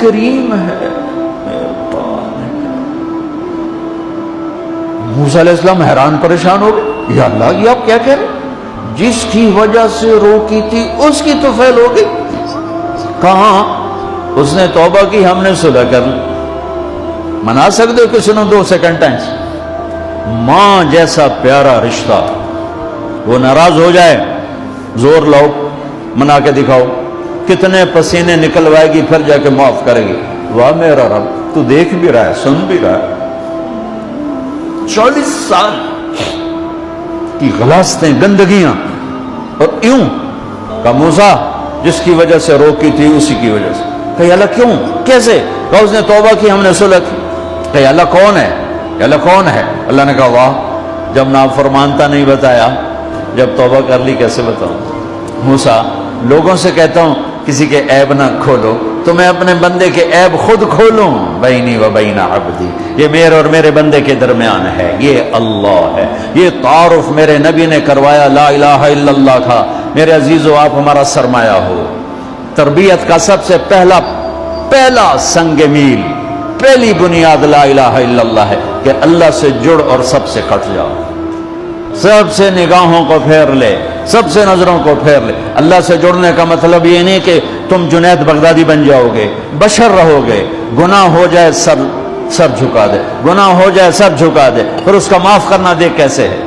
کریم ہے۔ موسیٰ علیہ السلام حیران پریشان ہو گئے، یا اللہ یہ آپ کیا کہہ رہے؟ جس کی وجہ سے روکی تھی اس کی تو فیل ہو گئی۔ کہاں؟ اس نے توبہ کی، ہم نے صلح کر لی۔ منا سکتے ہو کسی نے 2 سیکنڈ ٹائمز؟ ماں جیسا پیارا رشتہ، وہ ناراض ہو جائے زور لاؤ، منا کے دکھاؤ، کتنے پسینے نکلوائے گی پھر جا کے معاف کرے گی۔ واہ میرا رب، تو دیکھ بھی رہا ہے، سن بھی رہا ہے۔ 40 سال کی غلاستیں، گندگیاں، اور یوں کہ موسیٰ جس کی وجہ سے روکی تھی اسی کی وجہ سے۔ کہ اللہ کیوں؟ کیسے؟ کہ اس نے توبہ کی، ہم نے صلح کی۔ کہ اللہ کون ہے؟ اللہ کون ہے؟ اللہ نے کہا واہ، جب نافرمانتا نہیں بتایا، جب توبہ کر لی کیسے بتاؤں؟ موسیٰ لوگوں سے کہتا ہوں کسی کے عیب نہ کھولو، تو میں اپنے بندے کے عیب خود کھولوں؟ بینی و بین عبدی، یہ میرے اور میرے بندے کے درمیان ہے، یہ اللہ ہے۔ یہ تعارف میرے نبی نے کروایا لا الہ الا اللہ کا۔ میرے عزیزو، آپ ہمارا سرمایہ ہو۔ تربیت کا سب سے پہلا سنگ میل، پہلی بنیاد لا الہ الا اللہ ہے کہ اللہ سے جڑ اور سب سے کٹ جاؤ۔ سب سے نگاہوں کو پھیر لے، سب سے نظروں کو پھیر لے۔ اللہ سے جڑنے کا مطلب یہ نہیں کہ تم جنید بغدادی بن جاؤ گے، بشر رہو گے۔ گناہ ہو جائے سر جھکا دے، گناہ ہو جائے سر جھکا دے، پھر اس کا معاف کرنا دیکھ کیسے ہے۔